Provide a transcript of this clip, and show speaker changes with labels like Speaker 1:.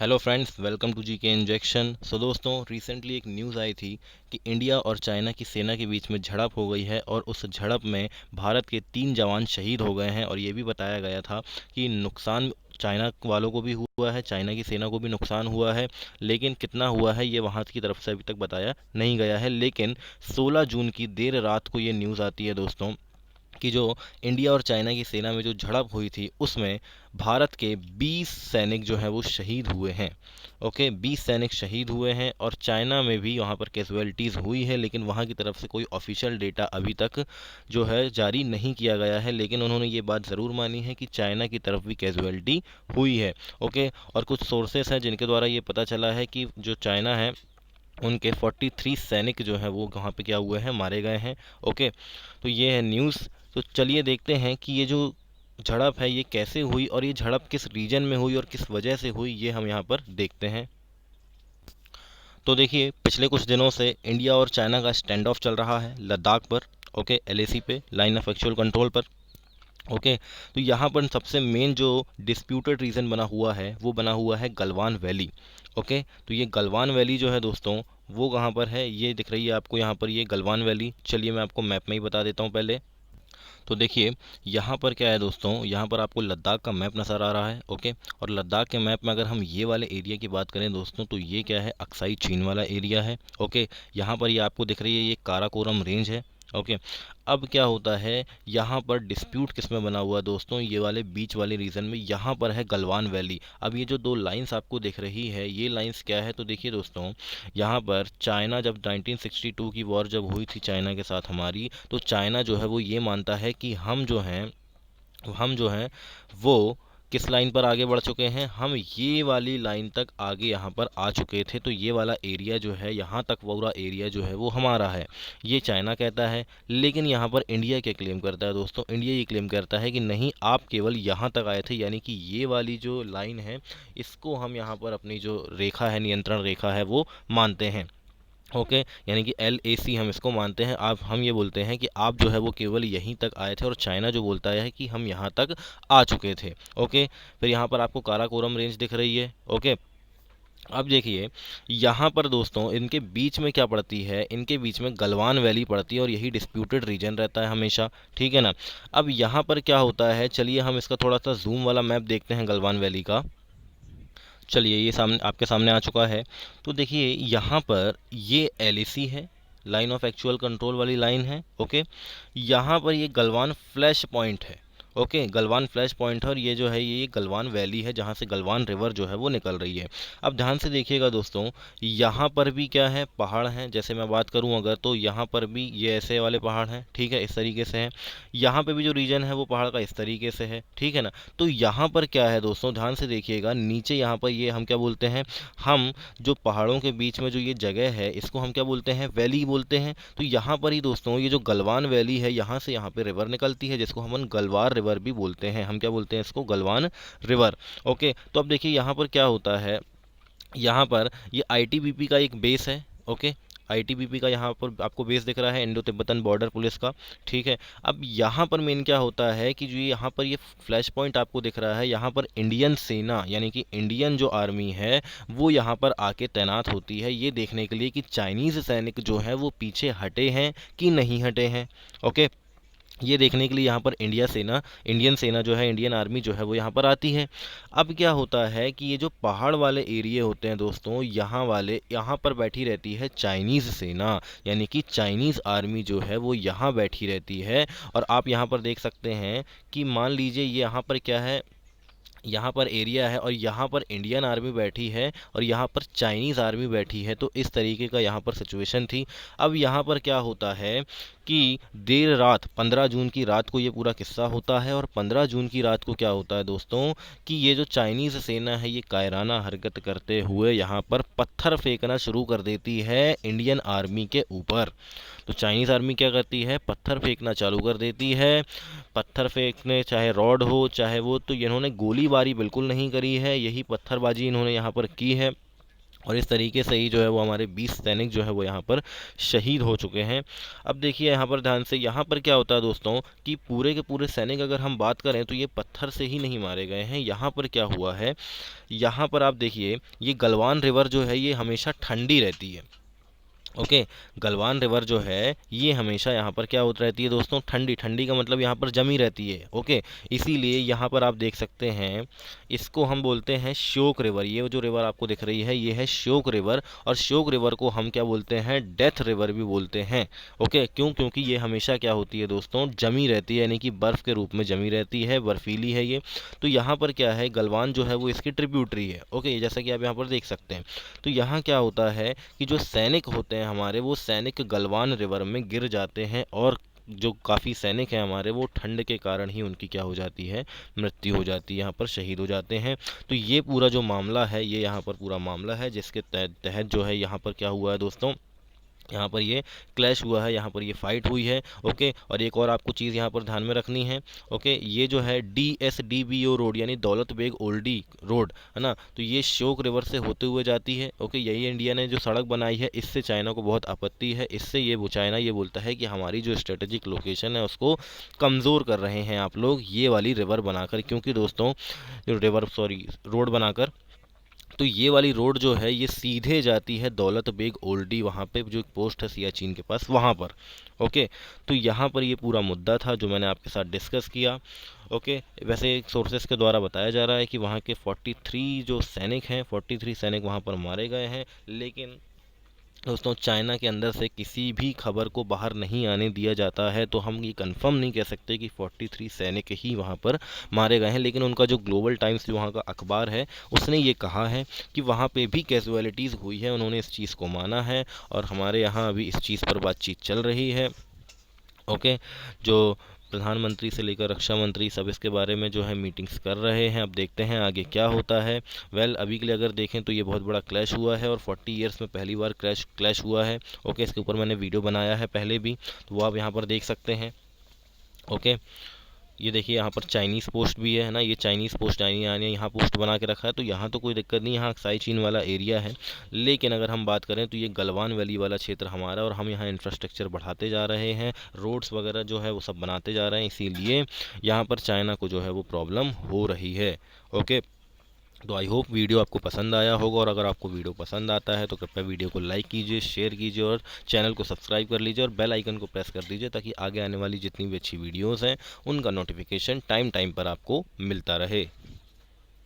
Speaker 1: Hello friends, welcome to GK injection. दोस्तों, recently एक news आई थी कि इंडिया और चाइना की सेना के बीच में झड़प हो गई है और उस झड़प में भारत के 3 जवान शहीद हो गए हैं। और ये भी बताया गया था कि नुकसान चाइना वालों को भी हुआ है, चाइना की सेना को भी नुकसान हुआ है, लेकिन कितना हुआ है ये वहाँ की तरफ से अभी तक बताया नहीं गया है। लेकिन 16 जून की देर रात को ये न्यूज़ आती है दोस्तों कि जो इंडिया और चाइना की सेना में जो झड़प हुई थी उसमें भारत के 20 सैनिक जो हैं वो शहीद हुए हैं। ओके, 20 सैनिक शहीद हुए हैं और चाइना में भी वहाँ पर कैजुअलिटीज़ हुई है, लेकिन वहाँ की तरफ से कोई ऑफिशियल डेटा अभी तक जो है जारी नहीं किया गया है। लेकिन उन्होंने ये बात ज़रूर मानी है कि चाइना की तरफ भी कैजुअलिटी हुई है। ओके, और कुछ सोर्सेस हैं जिनके द्वारा ये पता चला है कि जो चाइना है उनके 43 सैनिक जो हैं वो वहाँ पे क्या हुए हैं, मारे गए हैं। ओके, तो ये है न्यूज़। तो चलिए देखते हैं कि ये जो झड़प है ये कैसे हुई और ये झड़प किस रीजन में हुई और किस वजह से हुई, ये हम यहाँ पर देखते हैं। तो देखिए, पिछले कुछ दिनों से इंडिया और चाइना का स्टैंड ऑफ चल रहा है लद्दाख पर। ओके, एलएसी पे, लाइन ऑफ एक्चुअल कंट्रोल पर। ओके, तो यहाँ पर सबसे मेन जो डिस्प्यूटेड रीज़न बना हुआ है वो बना हुआ है गलवान वैली। ओके, तो ये गलवान वैली जो है दोस्तों वो कहाँ पर है, ये दिख रही है आपको यहाँ पर, ये गलवान वैली। चलिए मैं आपको मैप में ही बता देता हूँ पहले। तो देखिए, यहाँ पर क्या है दोस्तों, यहाँ पर आपको लद्दाख का मैप नज़र आ रहा है। ओके, और लद्दाख के मैप में अगर हम ये वाले एरिया की बात करें दोस्तों तो ये क्या है, अक्साई चीन वाला एरिया है। ओके, यहाँ पर ये आपको दिख रही है, ये काराकोरम रेंज है। ओके, अब क्या होता है, यहाँ पर डिस्प्यूट किस में बना हुआ है दोस्तों, ये वाले बीच वाले रीजन में, यहाँ पर है गलवान वैली। अब ये जो दो लाइंस आपको दिख रही है, ये लाइंस क्या है, तो देखिए दोस्तों, यहाँ पर चाइना जब 1962 की वॉर जब हुई थी चाइना के साथ हमारी, तो चाइना जो है वो ये मानता है कि हम जो हैं वो किस लाइन पर आगे बढ़ चुके हैं, हम ये वाली लाइन तक आगे यहाँ पर आ चुके थे। तो ये वाला एरिया जो है, यहाँ तक पूरा एरिया जो है वो हमारा है, ये चाइना कहता है। लेकिन यहाँ पर इंडिया क्या क्लेम करता है दोस्तों, इंडिया ये क्लेम करता है कि नहीं, आप केवल यहाँ तक आए थे, यानी कि ये वाली जो लाइन है इसको हम यहाँ पर अपनी जो रेखा है, नियंत्रण रेखा है, वो मानते हैं। ओके, यानी कि LAC हम इसको मानते हैं। आप हम ये बोलते हैं कि आप जो है वो केवल यहीं तक आए थे, और चाइना जो बोलता है कि हम यहाँ तक आ चुके थे। ओके, फिर यहाँ पर आपको काराकोरम रेंज दिख रही है। ओके, अब देखिए, यहाँ पर दोस्तों इनके बीच में क्या पड़ती है, इनके बीच में गलवान वैली पड़ती है और यही डिस्प्यूटेड रीजन रहता है हमेशा। ठीक है ना। अब यहाँ पर क्या होता है, चलिए हम इसका थोड़ा सा जूम वाला मैप देखते हैं गलवान वैली का। चलिए, ये सामने आपके सामने आ चुका है। तो देखिए, यहाँ पर ये LAC है, लाइन ऑफ एक्चुअल कंट्रोल वाली लाइन है। ओके, यहाँ पर ये गलवान फ्लैश पॉइंट है। ओके, गलवान फ्लैश पॉइंट है, और ये जो है ये गलवान वैली है जहाँ से गलवान रिवर जो है वो निकल रही है। अब ध्यान से देखिएगा दोस्तों, यहाँ पर भी क्या है, पहाड़ हैं। जैसे मैं बात करूँ अगर, तो यहाँ पर भी ये ऐसे वाले पहाड़ हैं, ठीक है, इस तरीके से है। यहाँ पे भी जो रीजन है वो पहाड़ का इस तरीके से है, ठीक है ना। तो यहाँ पर क्या है दोस्तों, ध्यान से देखिएगा, नीचे यहाँ पर ये हम क्या बोलते हैं, हम जो पहाड़ों के बीच में जो ये जगह है इसको हम क्या बोलते हैं, वैली बोलते हैं। तो यहाँ पर ही दोस्तों ये जो गलवान वैली है, यहाँ से यहाँ पे रिवर निकलती है जिसको हम गलवार रिवर भी बोलते हैं। हम क्या बोलते हैं इसको, गलवान रिवर। ओके, तो अब देखिए यहाँ पर क्या होता है, यहाँ पर ये ITBP का एक बेस है। ओके, ITBP का यहाँ पर आपको बेस दिख रहा है, इंडो तिब्बतन बॉर्डर पुलिस का। ठीक है, अब यहाँ पर मेन क्या होता है कि जो यहाँ पर ये फ्लैश पॉइंट आपको दिख रहा है, यहाँ पर इंडियन सेना यानी कि इंडियन जो आर्मी है वो यहाँ पर आके तैनात होती है, ये देखने के लिए कि चाइनीज़ सैनिक जो हैं वो पीछे हटे हैं कि नहीं हटे हैं। ओके, ये देखने के लिए यहाँ पर इंडियन सेना जो है, इंडियन आर्मी जो है वो यहाँ पर आती है। अब क्या होता है कि ये जो पहाड़ वाले एरिए होते हैं दोस्तों, यहाँ पर बैठी रहती है चाइनीज़ सेना, यानी कि चाइनीज़ आर्मी जो है वो यहाँ बैठी रहती है। और आप यहाँ पर देख सकते हैं कि मान लीजिए ये यहाँ पर क्या है, यहाँ पर एरिया है और यहाँ पर इंडियन आर्मी बैठी है और यहाँ पर चाइनीज़ आर्मी बैठी है। तो इस तरीके का यहाँ पर सिचुएशन थी। अब यहाँ पर क्या होता है कि देर रात 15 जून की रात को ये पूरा किस्सा होता है, और 15 जून की रात को क्या होता है दोस्तों कि ये जो चाइनीज़ सेना है ये कायराना हरकत करते हुए यहाँ पर पत्थर फेंकना शुरू कर देती है इंडियन आर्मी के ऊपर। तो चाइनीज़ आर्मी क्या करती है, पत्थर फेंकना चालू कर देती है। पत्थर फेंकने, चाहे रॉड हो चाहे वो, तो इन्होंने गोलीबारी बिल्कुल नहीं करी है, यही पत्थरबाजी इन्होंने यहाँ पर की है। और इस तरीके से ही जो है वो हमारे 20 सैनिक जो है वो यहाँ पर शहीद हो चुके हैं। अब देखिए यहाँ पर ध्यान से, यहाँ पर क्या होता है दोस्तों कि पूरे के पूरे सैनिक अगर हम बात करें तो ये पत्थर से ही नहीं मारे गए हैं। यहाँ पर क्या हुआ है, यहाँ पर आप देखिए ये गलवान रिवर जो है ये हमेशा ठंडी रहती है। ओके, गलवान रिवर जो है ये हमेशा यहाँ पर क्या होती रहती है दोस्तों, ठंडी। ठंडी का मतलब यहाँ पर जमी रहती है। ओके, इसीलिए यहाँ पर आप देख सकते हैं इसको हम बोलते हैं श्योक रिवर। ये जो रिवर आपको दिख रही है ये है श्योक रिवर, और श्योक रिवर को हम क्या बोलते हैं, डेथ रिवर भी बोलते हैं। ओके, क्यों, क्योंकि ये हमेशा क्या होती है दोस्तों, जमी रहती है, यानी कि बर्फ़ के रूप में जमी रहती है, बर्फीली है ये। तो यहाँ पर क्या है, गलवान जो है वो इसकी ट्रिब्यूटरी है। ओके, जैसा कि आप यहाँ पर देख सकते हैं। तो यहाँ क्या होता है कि जो सैनिक होते हैं हमारे, वो सैनिक गलवान रिवर में गिर जाते हैं, और जो काफ़ी सैनिक हैं हमारे वो ठंड के कारण ही उनकी क्या हो जाती है, मृत्यु हो जाती है, यहाँ पर शहीद हो जाते हैं। तो ये पूरा जो मामला है, ये यहाँ पर पूरा मामला है जिसके तहत जो है यहाँ पर क्या हुआ है दोस्तों, यहाँ पर ये क्लैश हुआ है, यहाँ पर ये फाइट हुई है। ओके, और एक और आपको चीज़ यहाँ पर ध्यान में रखनी है। ओके, ये जो है DSDBO रोड यानी दौलत बेग ओल्डी रोड है ना, तो ये श्योक रिवर से होते हुए जाती है। ओके, यही इंडिया ने जो सड़क बनाई है, इससे चाइना को बहुत आपत्ति है। इससे ये चाइना ये बोलता है कि हमारी जो स्ट्रेटेजिक लोकेशन है उसको कमज़ोर कर रहे हैं आप लोग ये वाली रिवर बनाकर, क्योंकि दोस्तों रोड बनाकर। तो ये वाली रोड जो है ये सीधे जाती है दौलत बेग ओल्डी, वहाँ पे जो एक पोस्ट है सियाचिन के पास, वहाँ पर। ओके, तो यहाँ पर ये पूरा मुद्दा था जो मैंने आपके साथ डिस्कस किया। ओके, वैसे एक सोर्सेस के द्वारा बताया जा रहा है कि वहाँ के 43 जो सैनिक हैं, 43 सैनिक वहाँ पर मारे गए हैं, लेकिन दोस्तों चाइना के अंदर से किसी भी खबर को बाहर नहीं आने दिया जाता है, तो हम ये कंफर्म नहीं कह सकते कि 43 सैनिक ही वहाँ पर मारे गए हैं। लेकिन उनका जो ग्लोबल टाइम्स जो वहाँ का अखबार है, उसने ये कहा है कि वहाँ पे भी कैजुअलिटीज़ हुई है, उन्होंने इस चीज़ को माना है, और हमारे यहाँ अभी इस चीज़ पर बातचीत चल रही है। ओके, जो प्रधानमंत्री से लेकर रक्षा मंत्री सब इसके बारे में जो है मीटिंग्स कर रहे हैं। अब देखते हैं आगे क्या होता है। अभी के लिए अगर देखें तो ये बहुत बड़ा क्लैश हुआ है, और 40 ईयर्स में पहली बार क्लैश हुआ है। ओके, इसके ऊपर मैंने वीडियो बनाया है पहले भी, तो वो आप यहाँ पर देख सकते हैं। ओके, ये देखिए यहाँ पर चाइनीज़ पोस्ट भी है ना, ये चाइनीज़ पोस्ट चाइना ने यहाँ पोस्ट बना के रखा है, तो यहाँ तो कोई दिक्कत नहीं, यहाँ साई चीन वाला एरिया है। लेकिन अगर हम बात करें तो ये गलवान वैली वाला क्षेत्र हमारा, और हम यहाँ इंफ्रास्ट्रक्चर बढ़ाते जा रहे हैं, रोड्स वगैरह जो है वो सब बनाते जा रहे हैं, इसीलिए यहाँ पर चाइना को जो है वो प्रॉब्लम हो रही है। ओके, तो आई होप वीडियो आपको पसंद आया होगा, और अगर आपको वीडियो पसंद आता है तो कृपया वीडियो को लाइक कीजिए, शेयर कीजिए, और चैनल को सब्सक्राइब कर लीजिए, और बेल आइकन को प्रेस कर दीजिए, ताकि आगे आने वाली जितनी भी अच्छी वीडियोस हैं उनका नोटिफिकेशन टाइम टाइम पर आपको मिलता रहे।